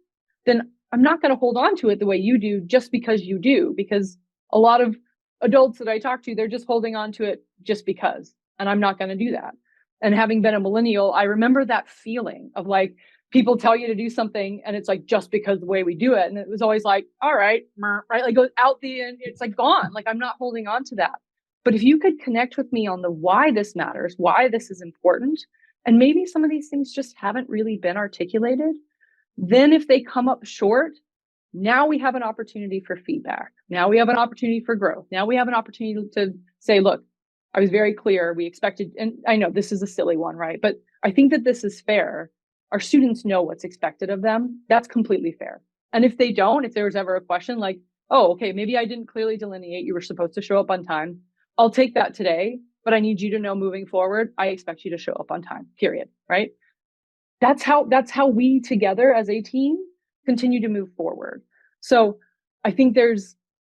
then I'm not going to hold on to it the way you do just because you do. Because a lot of adults that I talk to, they're just holding on to it just because, and I'm not going to do that. And having been a millennial, I remember that feeling of like, people tell you to do something and it's like, just because the way we do it. And it was always like, all right, right? Like goes out the end, it's like gone. Like I'm not holding on to that. But if you could connect with me on the why this matters, why this is important, and maybe some of these things just haven't really been articulated, then if they come up short, now we have an opportunity for feedback. Now we have an opportunity for growth. Now we have an opportunity to say, look, I was very clear. We expected, and I know this is a silly one, right? But I think that this is fair. Our students know what's expected of them. That's completely fair. And if they don't, if there was ever a question like, oh, okay, maybe I didn't clearly delineate you were supposed to show up on time. I'll take that today, but I need you to know moving forward, I expect you to show up on time, period. Right? That's how we together as a team continue to move forward. So I think there's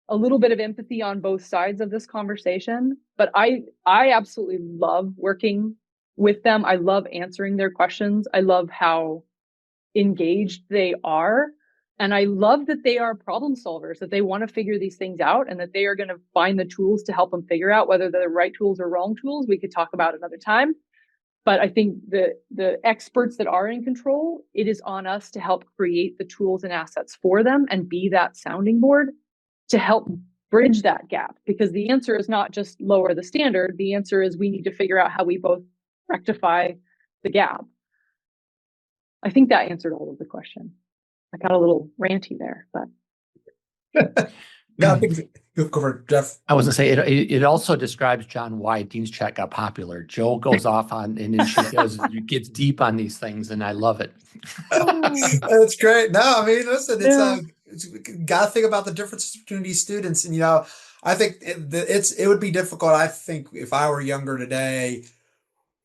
a little bit of empathy on both sides of this conversation, but I absolutely love working with them. I love answering their questions. I love how engaged they are. And I love that they are problem solvers, that they want to figure these things out and that they are going to find the tools to help them figure out whether they're the right tools or wrong tools. We could talk about another time. But I think the experts that are in control, it is on us to help create the tools and assets for them and be that sounding board to help bridge that gap. Because the answer is not just lower the standard. The answer is we need to figure out how we both rectify the gap. I think that answered all of the question. I got a little ranty there, but.
No, I think go for Jeff.
I was going to say, it also describes, John, why Dean's Chat got popular. Joe goes off on, and then she gets deep on these things, and I love it.
That's great. No, I mean, listen, it's got to think about the differences between these students. And, I think it would be difficult, I think, if I were younger today,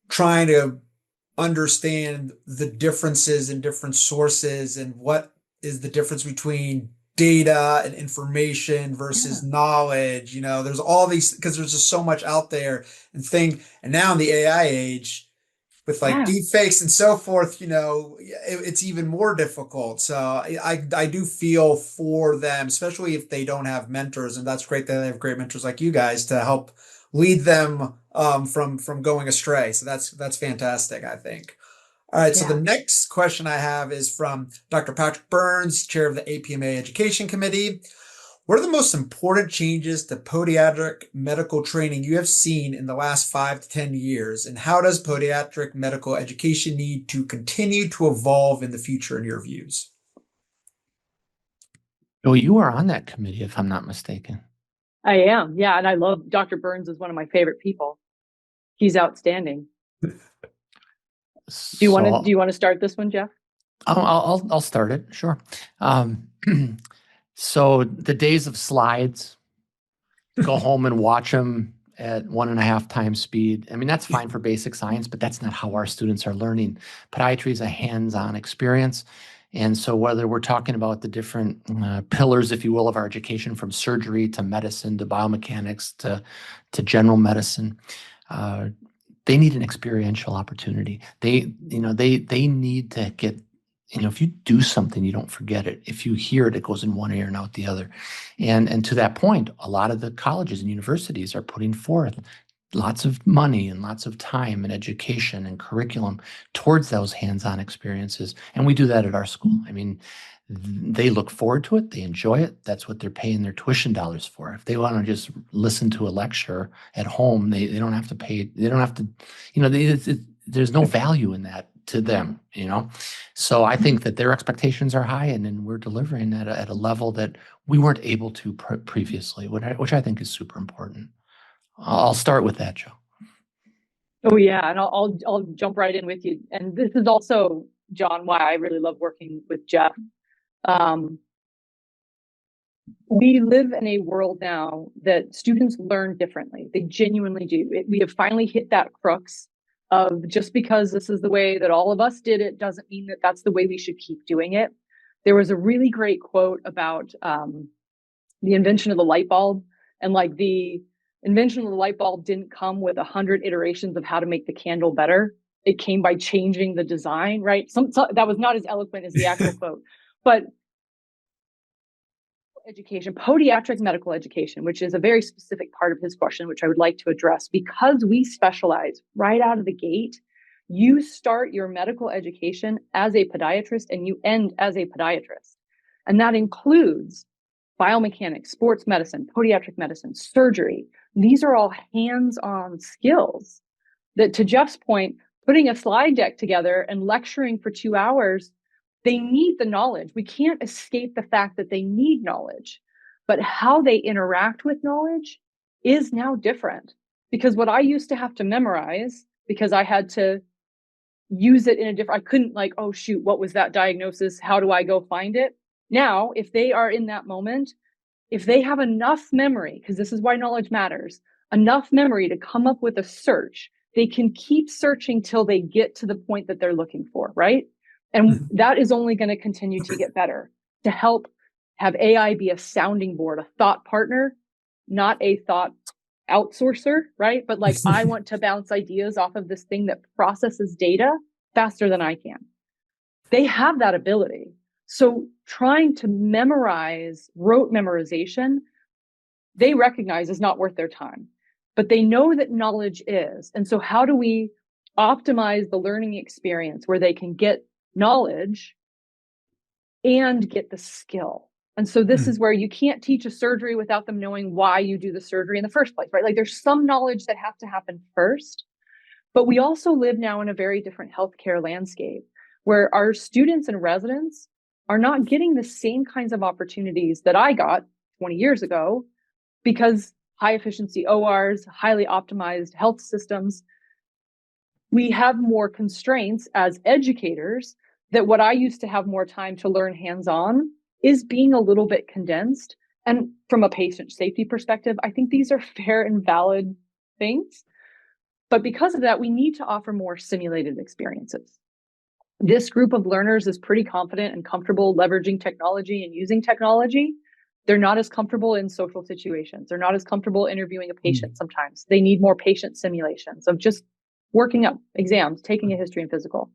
trying to understand the differences in different sources and what is the difference between data and information versus knowledge. There's all these, because there's just so much out there and now in the AI age with deep fakes and so forth, it's even more difficult. So I do feel for them, especially if they don't have mentors, and that's great that they have great mentors like you guys to help lead them from going astray. So that's fantastic, I think. All right, so the next question I have is from Dr. Patrick Burns, chair of the APMA Education Committee. What are the most important changes to podiatric medical training you have seen in the last 5 to 10 years? And how does podiatric medical education need to continue to evolve in the future in your views?
Oh, you are on that committee, if I'm not mistaken.
I am, yeah. And I love Dr. Burns is one of my favorite people. He's outstanding. Do you want to start this one, Jeff?
I'll start it. Sure. So the days of slides, go home and watch them at 1.5 times speed. I mean, that's fine for basic science, but that's not how our students are learning. Podiatry is a hands-on experience. And so whether we're talking about the different pillars, if you will, of our education, from surgery to medicine to biomechanics to general medicine, they need an experiential opportunity. They need to get, if you do something, you don't forget it. If you hear it, it goes in one ear and out the other. And to that point, a lot of the colleges and universities are putting forth lots of money and lots of time and education and curriculum towards those hands-on experiences. And we do that at our school. I mean, they look forward to it. They enjoy it. That's what they're paying their tuition dollars for. If they want to just listen to a lecture at home, they don't have to pay. They don't have to, there's no value in that to them, So I think that their expectations are high, and then we're delivering at a level that we weren't able to previously, which I think is super important. I'll start with that, Joe.
Oh yeah, and I'll jump right in with you. And this is also, John, why I really love working with Jeff. We live in a world now that students learn differently. They genuinely do. We have finally hit that crux of just because this is the way that all of us did it doesn't mean that that's the way we should keep doing it. There was a really great quote about the invention of the light bulb, and the invention of the light bulb didn't come with 100 iterations of how to make the candle better. It came by changing the design, right? That was not as eloquent as the actual quote, but education, podiatric medical education, which is a very specific part of his question, which I would like to address, because we specialize right out of the gate. You start your medical education as a podiatrist and you end as a podiatrist. And that includes biomechanics, sports medicine, podiatric medicine, surgery. These are all hands-on skills that, to Jeff's point, putting a slide deck together and lecturing for 2 hours, they need the knowledge. We can't escape the fact that they need knowledge, but how they interact with knowledge is now different, because what I used to have to memorize because I had to use it in a different, I couldn't oh shoot, what was that diagnosis? How do I go find it? now, if they are in that moment, if they have enough memory, because this is why knowledge matters, enough memory to come up with a search, they can keep searching till they get to the point that they're looking for, right? And that is only going to continue to get better, to help have AI be a sounding board, a thought partner, not a thought outsourcer, right? But like, I want to bounce ideas off of this thing that processes data faster than I can. They have that ability. So trying to memorize, rote memorization, they recognize is not worth their time, but they know that knowledge is. And so how do we optimize the learning experience where they can get knowledge and get the skill? And so this is where you can't teach a surgery without them knowing why you do the surgery in the first place, right? Like there's some knowledge that has to happen first, but we also live now in a very different healthcare landscape where our students and residents are not getting the same kinds of opportunities that I got 20 years ago, because high efficiency ORs, highly optimized health systems, we have more constraints as educators that what I used to have more time to learn hands-on is being a little bit condensed. And from a patient safety perspective, I think these are fair and valid things. But because of that, we need to offer more simulated experiences. This group of learners is pretty confident and comfortable leveraging technology and using technology. They're not as comfortable in social situations. They're not as comfortable interviewing a patient sometimes. They need more patient simulations of just working up exams, taking a history and physical.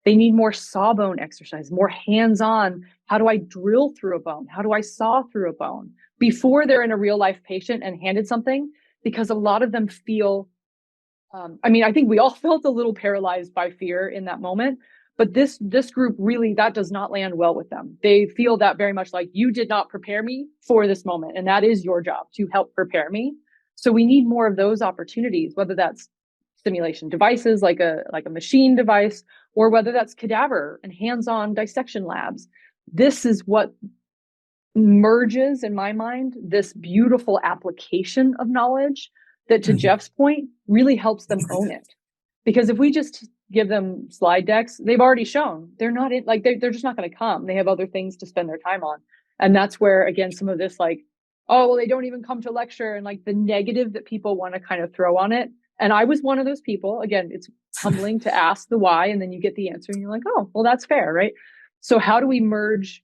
They need more sawbone exercise, more hands-on. How do I drill through a bone? How do I saw through a bone before they're in a real life patient and handed something? Because a lot of them feel, I think we all felt a little paralyzed by fear in that moment. But this group really, that does not land well with them. They feel that very much like, you did not prepare me for this moment. And that is your job, to help prepare me. So we need more of those opportunities, whether that's simulation devices like a machine device, or whether that's cadaver and hands-on dissection labs. This is what merges, in my mind, this beautiful application of knowledge that, to Jeff's point, really helps them own it. Because if we just give them slide decks, they've already shown they're not in, like, they're just not going to come. They have other things to spend their time on. And that's where, again, some of this, like, oh, well, they don't even come to lecture, and like the negative that people want to kind of throw on it. And I was one of those people. Again, it's humbling to ask the why, and then you get the answer and you're like, oh, well, that's fair, right? So how do we merge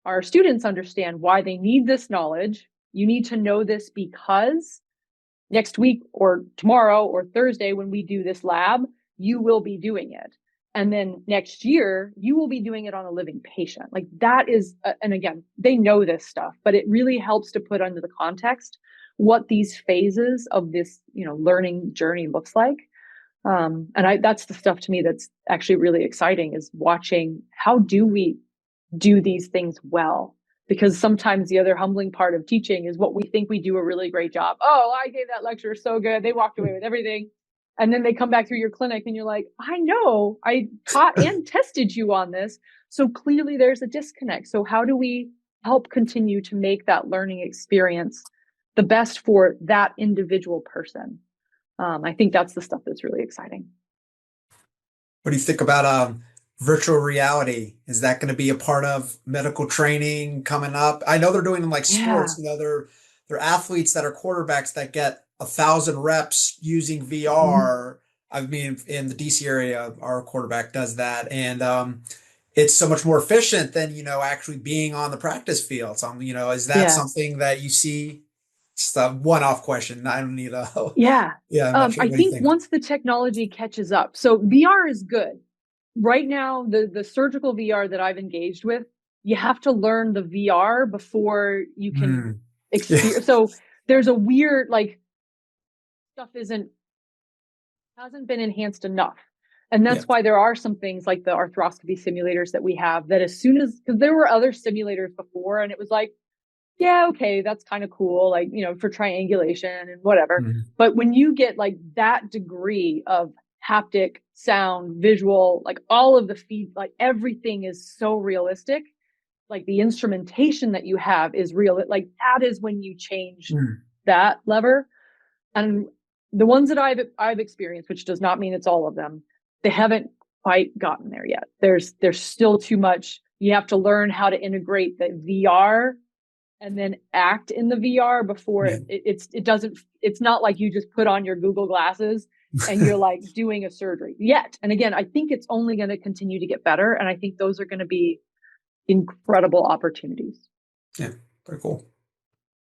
our students understand why they need this knowledge? You need to know this because next week or tomorrow or Thursday, when we do this lab, you will be doing it. And then next year, you will be doing it on a living patient. Like that is, and again, they know this stuff, but it really helps to put under the context what these phases of this, learning journey looks like. That's the stuff to me that's actually really exciting, is watching how do we do these things well? Because sometimes the other humbling part of teaching is what we think we do a really great job. Oh, I gave that lecture so good. They walked away with everything. And then they come back through your clinic and you're like, I know, I taught and tested you on this. So clearly there's a disconnect. So how do we help continue to make that learning experience the best for that individual person? I think that's the stuff that's really exciting.
What do you think about virtual reality? Is that going to be a part of medical training coming up? I know they're doing them like sports. They're athletes that are quarterbacks that get 1,000 reps using VR. I mean, in the DC area, our quarterback does that. And it's so much more efficient than, actually being on the practice field. So, is that something that you see? It's a one-off question. I don't need a...
Yeah.
Yeah.
I think once the technology catches up, so VR is good. Right now, the surgical VR that I've engaged with, you have to learn the VR before you can experience. So there's a weird, stuff hasn't been enhanced enough. And that's why there are some things like the arthroscopy simulators that we have that because there were other simulators before, and it was like, yeah, okay, that's kind of cool, for triangulation and whatever. But when you get that degree of haptic, sound, visual, all of the feed, everything is so realistic, the instrumentation that you have is real. That is when you change that lever. And the ones that I've experienced, which does not mean it's all of them, they haven't quite gotten there yet. There's still too much you have to learn how to integrate the VR and then act in the VR before it's not like you just put on your Google glasses and you're like doing a surgery yet. And again, I think it's only going to continue to get better. And I think those are going to be incredible opportunities.
Yeah, very cool.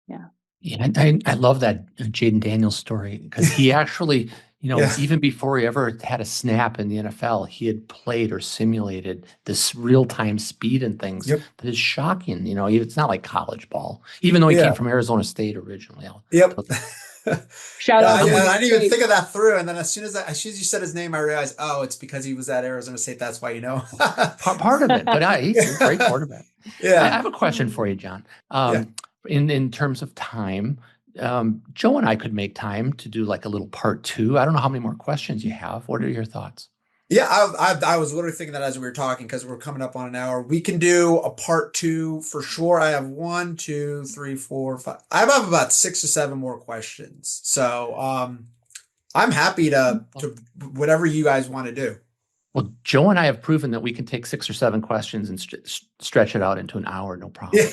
Yeah.
Yeah, I love that Jaden Daniels story, because he actually, even before he ever had a snap in the NFL, he had played or simulated this real-time speed and things that is shocking. It's not like college ball, even though he came from Arizona State originally.
Shout out.
I didn't even think of that through. And then as soon as you said his name, I realized, it's because he was at Arizona State. That's why
part of it. But he's a great quarterback.
Yeah.
I have a question for you, John. In terms of time, Joe and I could make time to do like a little part 2. I don't know how many more questions you have. What are your thoughts?
Yeah, I was literally thinking that as we were talking, because we're coming up on an hour. We can do a part 2 for sure. I have 1, 2, 3, 4, 5. I have about 6 or 7 more questions. So I'm happy to whatever you guys want to do.
Well, Joe and I have proven that we can take 6 or 7 questions and stretch it out into an hour, no problem.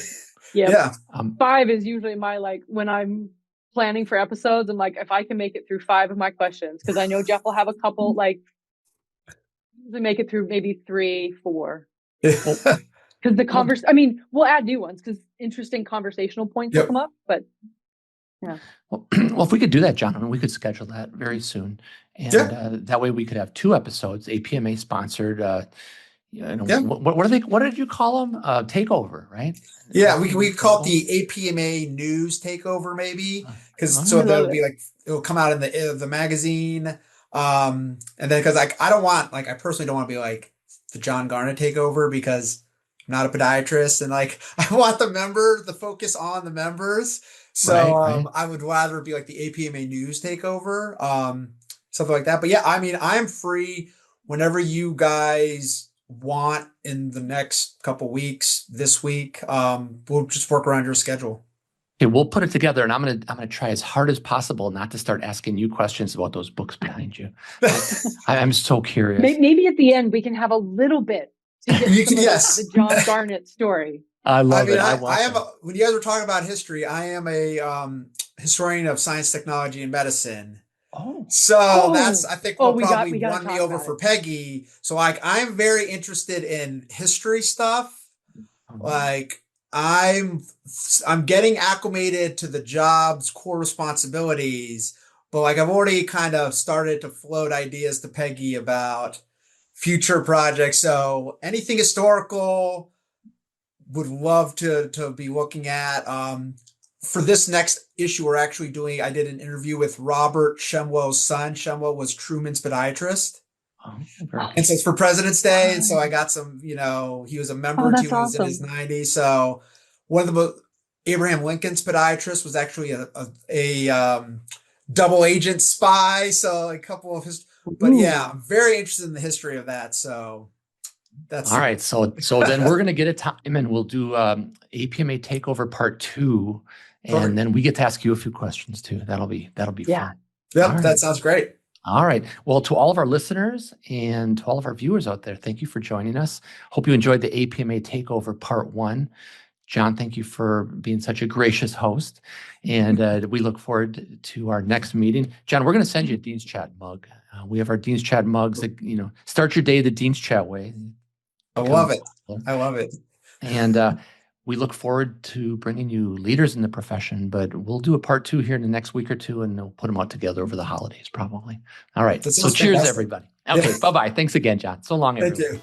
Yeah. 5 is usually my, when I'm planning for episodes, I'm like, if I can make it through 5 of my questions, because I know Jeff will have a couple, usually make it through maybe 3, 4. Because we'll add new ones because interesting conversational points will come up, but yeah.
Well, if we could do that, John, we could schedule that very soon. And that way we could have 2 episodes, APMA sponsored, what did you call them? Takeover, right?
Yeah, we call it the APMA News Takeover, maybe, because that'll be it'll come out in the magazine, and then because I personally don't want to be like the John Garnett Takeover, because I'm not a podiatrist, and I want the focus on the members. So I would rather be like the APMA News Takeover, something like that. But yeah, I'm free whenever you guys want in the next couple weeks, this week. We'll just work around your schedule.
Okay, we'll put it together, and I'm gonna try as hard as possible not to start asking you questions about those books behind you. I'm so curious.
Maybe at the end we can have a little bit to get the John Garnett story.
I love it.
When you guys were talking about history, I am a historian of science, technology, and medicine. That's, I think, what probably won me over for Peggy. So I'm very interested in history stuff. I'm getting acclimated to the job's core responsibilities, but I've already kind of started to float ideas to Peggy about future projects. So anything historical, would love to be looking at. For this next issue, we're actually I did an interview with Robert Shemwell's son. Shemwell was Truman's podiatrist. And so it's for President's Day. And so I got some, he was a member too. He was in his 90s. So one of Abraham Lincoln's podiatrist was actually a double agent spy. So a couple of his, but yeah, I'm very interested in the history of that. So that's
all right. So then we're going to get a time, and we'll do APMA Takeover Part 2. And then we get to ask you a few questions too. That'll be fun.
Yep,
right.
That sounds great.
All right. Well, to all of our listeners and to all of our viewers out there, thank you for joining us. Hope you enjoyed the APMA Takeover Part 1. John, thank you for being such a gracious host. And we look forward to our next meeting. John, we're going to send you a Dean's Chat mug. We have our Dean's Chat mugs that, start your day the Dean's Chat way.
I love it. I love it.
And we look forward to bringing you leaders in the profession, but we'll do a part 2 here in the next week or 2, and we'll put them out together over the holidays, probably. All right. So cheers, everybody. Okay. Bye-bye. Thanks again, John. So long, everyone.
Thank you.